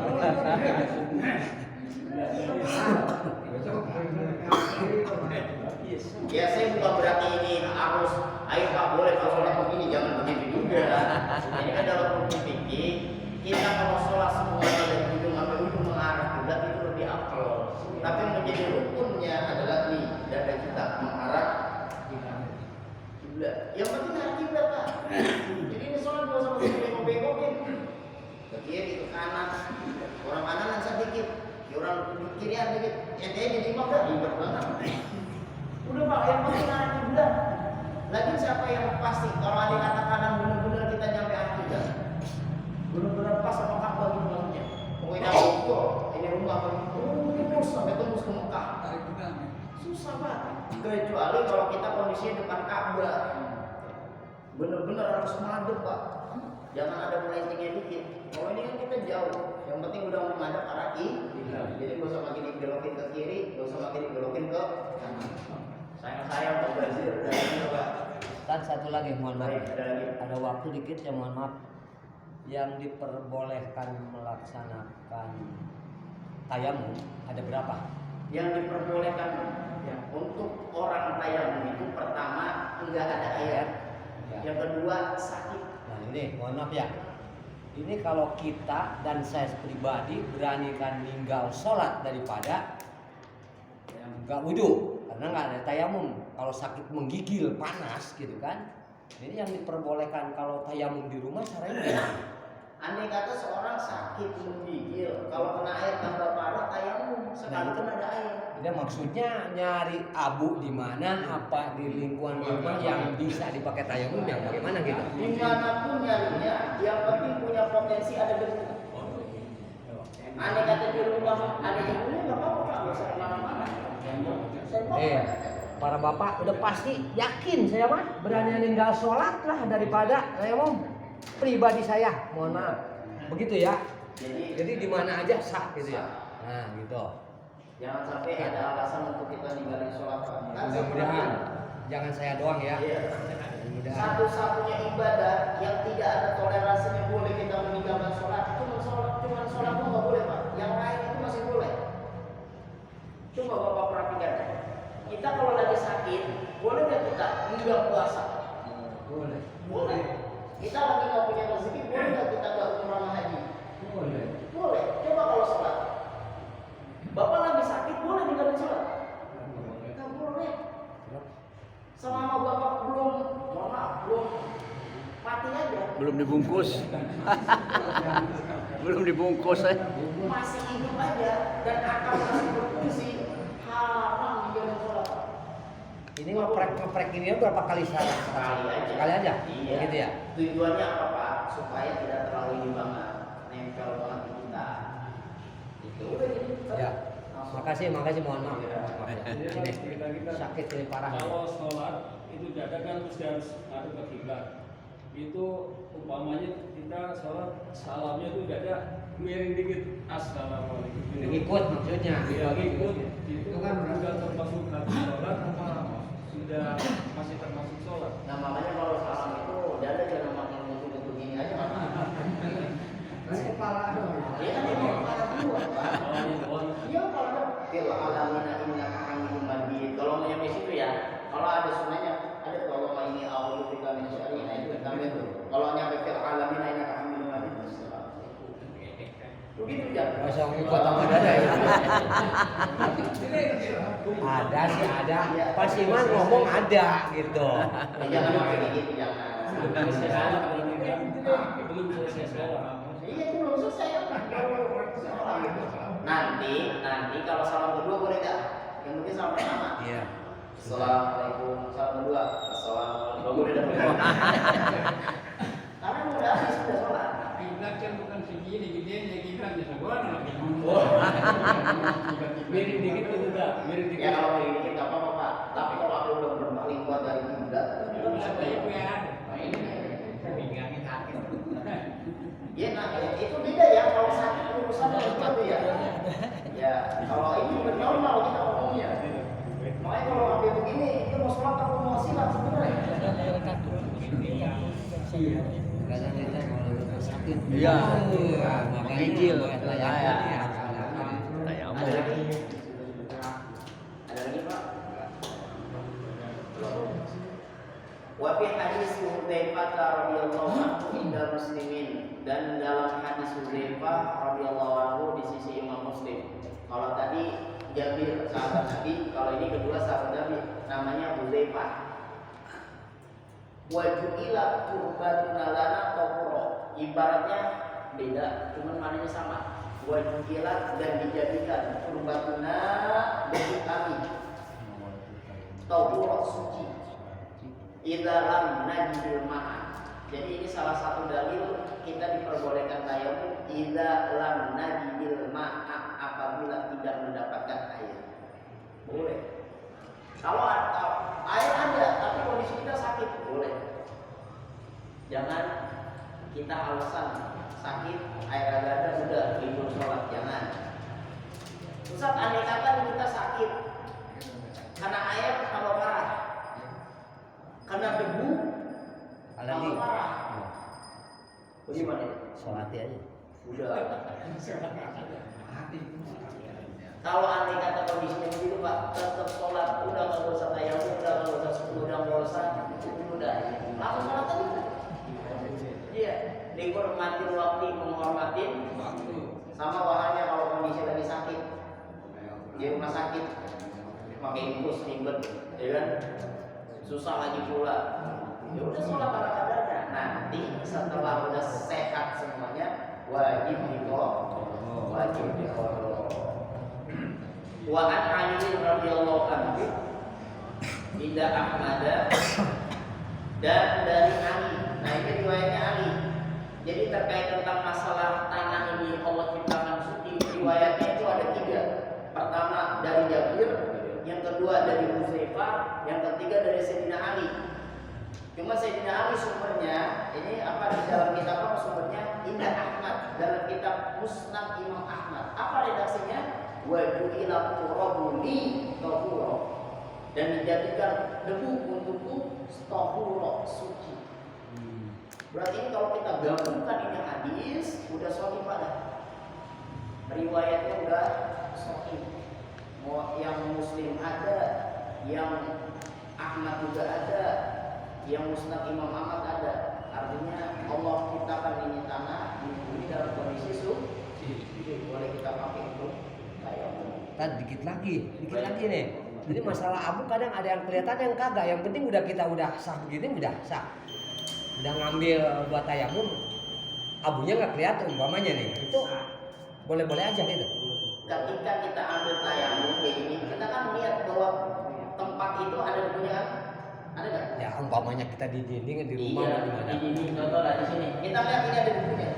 Ya saya bukan berarti ini harus, ayo Pak boleh kalau sholat begini, jangan begini juga. Ini kan dalam hukum fikih, kita kalau sholat semuanya dari ujung sampai ujung mengarah kiblat itu lebih afdal. Tapi yang menjadi rukunnya adalah nih dada kita mengarah kiblat. Yang penting arah kiblat Pak. Jadi ini sholat nggak usah bengok-bengokin. Ke kiri ke kanan, orang kanan sedikit, orang kirian dikit. Ente jadi imam dah ribet banget. Udah Pak, yang penting arah kiblat. Lagi siapa yang pasti kalau ada kata kanan benar-benar kita nyampe arah kiblat. Benar-benar pas sama Ka'bah gitu maksudnya. pokoknya bocor, ini rumah terus sampai tembus ke Mekah. Susah banget. Kecuali kalau kita kondisinya depan Ka'bah, bener-bener harus madep Pak. Jangan ada melencengnya dikit. Kalau ini kan kita jauh, yang penting udah menghadap arah jadi gak usah makin dibelokin ke kiri, gak usah makin dibelokin ke kanan. Sayang-sayang Pak Bazir, udah ini Pak. Kan satu lagi, mohon maaf. Baik, ada lagi. Ada waktu dikit ya, mohon maaf. Yang diperbolehkan melaksanakan tayamum ada berapa? Yang diperbolehkan ya, untuk orang tayamum itu pertama enggak ada air, Ya. yang kedua sakit. Nah ini mohon maaf ya. Ini kalau kita dan saya pribadi beranikan ninggal sholat daripada yang nggak wudhu karena nggak ada tayamum. Kalau sakit menggigil panas gitu kan. Ini yang diperbolehkan kalau tayamum di rumah caranya gimana? Andai kata seorang sakit menggigil, kalau kena air tambah parah tayamum, sekalipun ada air. Jadi maksudnya nyari abu di mana apa di lingkungan rumah yang bisa dipakai tayamum yang bagaimana gitu? Dimanapun nyarinya, yang penting punya potensi ada debu. Andai kata di rumah ada debunya nggak apa-apa, nggak usah kemana-mana. Para bapak udah pasti yakin saya mah berani ninggal sholat lah daripada tayamum. Pribadi saya, mohon maaf. Begitu ya. Jadi di mana aja sah gitu ya. Nah, gitu. Jangan sampai ada alasan untuk kita ninggalin sholat. Mudah-mudahan jangan saya doang ya. Iya. Mudah-mudahan. Satu-satunya ibadah yang tidak ada toleransinya boleh kita meninggalkan sholat, cuma sholat itu nggak boleh Pak. Yang lain itu masih boleh. Coba Bapak perhatikan. Kita kalau lagi sakit, boleh nggak kita nggak puasa? Boleh. Boleh. Kita lagi nggak punya rezeki, boleh nggak kita nggak umrah haji? Boleh. Boleh. Coba kalau sholat, Bapak lagi sakit, boleh ninggalin sholat? Nggak boleh. Selama Bapak belum, mohon maaf, belum mati aja, Belum dibungkus. Belum dibungkus masih hidup aja dan akal masih berfungsi, haram ninggalin sholat. Ini ngeprek ini berapa kali sehari? Sekali aja. Iya. Begitu ya. Tujuannya apa Pak? Supaya tidak terlalu ini banget, nempel banget di kita. Itu udah jadi. Ya. Makasih mohon maaf. Jadi kita Sakit ini parah. kalau sholat itu dada kan mesti harus ngadep ke kiblat. Itu umpamanya kita sholat salamnya itu dada miring dikit, assalamualaikum. Ngikut maksudnya. Iya, ngikut. Itu kan sudah termasuk hati sholat apa sudah masih termasuk sholat? Nah makanya kalau salam itu dada jangan makin muncul begini aja Pak. Kepala Iya kan ini kepala dulu Pak. Oh, ini doang. Iya kalau ada fil alamina innaka hamidum majid. Kalau mau nyampe situ ya, kalau ada sunnahnya ada tuh Allah ini a'udzu bika min syarri ma itu tambah tuh. Kalau nyampe fil alamina innaka hamidum majid. Begitu ya. Masa ngikut sama dada ya. Ada sih ada. Pas Iman ngomong ada gitu. Jangan pakai gitu jangan. Selesai sholat berarti kan? Belum selesai sholat. Iya itu belum selesai ya. Nanti kalau salam kedua boleh nggak? Yang penting salam pertama. Iya. Assalamualaikum. Salam kedua. Assalamualaikum. Boleh dah. Karena udah habis sudah sholat. Kiblat kan bukan segini, gedenya kiblatnya sebuah. Miring dikit itu enggak, miring dikit. Ya kalau ini dikit nggak apa-apa Pak. Tapi kalau aku udah berpaling kuat dari kiblat, Pinggangnya sakit. ya nah itu beda ya. Kalau sakit urusan itu ya. Ya kalau ini udah normal kita ngomongnya. Makanya kalau ambil begini, dia mau sholat atau mau silat sebenarnya. Kadang kita kalau sakit. Iya. Makanya Gigil. buat Ya. tayamum. Tayamum. Ada lagi? Ada lagi Pak? Wa fi hadis Hudzaifah radhiyallahu anhu inda muslimin, dan dalam hadis Hudzaifah radhiyallahu anhu di sisi Imam Muslim. Kalau tadi Jabir sahabat Nabi, kalau ini kedua sahabat Nabi namanya Hudzaifah. Wa ju'ila turbatuna lana tahura. Ibaratnya beda, cuman maknanya sama. Wa ju'ila dan dijadikan turbatuna bagi kami tahura suci. Idza lam najidul ma'a. Jadi ini salah satu dalil kita diperbolehkan tayamum idza lam najidil ma'a, apabila tidak mendapatkan air. Boleh. Kalau air ada tapi kondisi kita sakit, boleh. Jangan kita alasan sakit, air agak ada sudah libur sholat, jangan. Ustaz, andai kata kita sakit karena air tambah parah, karena debu tambah parah. Bagaimana? Sholati aja. Udah. Kalau andai kata kondisinya begitu Pak, tetap sholat, udah nggak usah tayamum, udah nggak usah subuh, udah nggak usah, udah langsung sholat aja. Iya, dihormatin waktu, menghormatin sama wahannya kalau kondisi lagi sakit di rumah sakit, pakai infus ribet, ya kan? Susah lagi pula. Ya udah sholat ala kadarnya. Nanti setelah udah sehat semuanya, wajib diqadha, wajib diqadha. Wa an Ali radhiyallahu anhu tidak Ahmad dan dari Ali. Nah ini riwayatnya Ali. Jadi terkait tentang masalah tanah ini Allah ciptakan suci, riwayatnya itu ada 3. Pertama dari Jabir, yang kedua dari Huzaifah, yang ketiga dari Sayyidina Ali. Cuma Sayyidina Ali sumbernya ini apa di dalam kitab apa sumbernya? Indah Ahmad dalam kitab Musnad Imam Ahmad. Apa redaksinya? Wa ju'ila turabu li tahura, dan dijadikan debu untukku tahura, suci. Berarti ini kalau kita gabungkan ini hadis udah sahih pada riwayatnya udah sahih. Mau yang Muslim ada, yang Ahmad juga ada, yang Musnad Imam Ahmad ada. Artinya Allah ciptakan ini tanah di bumi dalam kondisi suci. Boleh kita pakai untuk tayamum. Dikit lagi nih. Jadi masalah abu kadang ada yang kelihatan yang kagak. Yang penting udah sah begini udah sah. Udah ngambil buat tayamum, abunya nggak kelihatan umpamanya nih. Itu boleh-boleh aja gitu. Ketika kita ambil tayamum kayak gini, kita kan melihat bahwa tempat itu ada debunya kan? Ada nggak? Ya umpamanya kita di dinding di rumah Iya, di mana? di dinding contoh lah di sini. Kita lihat ini ada debunya.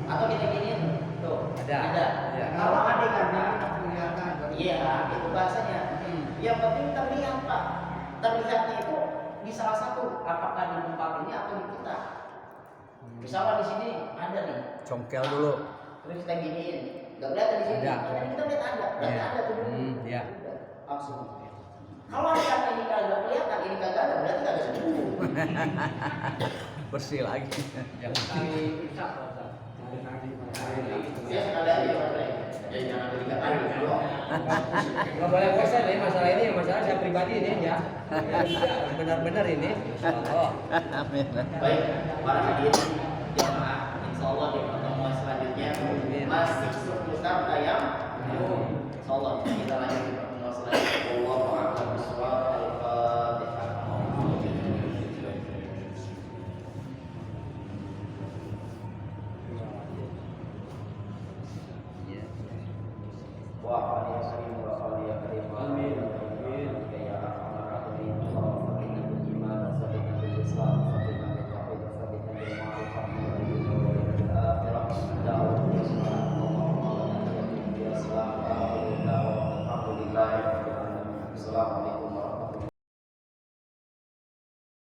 Atau kita gini, tuh Ada. Ada. Ya. Kalau ada kata, kelihatan. iya itu bahasanya. Yang penting terlihat Pak. Terlihatnya itu di salah satu, apakah di tempat ini atau di kita. Misalnya di sini ada nih. Congkel dulu. Terus kita giniin, nggak kelihatan di sini. Ada. Tapi kita lihat ada, berarti Iya. ada tuh dulu. Iya. Udah, langsung. Kalau ada kata ini kagak kelihatan, ini kagak ada, berarti kagak sembuh. Bersih lagi. Yang Ya sekali aja Mas Rey. Ya jangan berikan kali dong. nggak boleh bosan nih masalah ini, masalah saya pribadi ini ya. Benar-benar ini. Oh. Amin. Baik, para hadirin jamaah, insya Allah di pertemuan selanjutnya masih seputar tayang. Insya Allah kita lanjut di pertemuan selanjutnya. Wallahu a'lam bishawab. Al-Fatihah. Wa alaihi wasallam.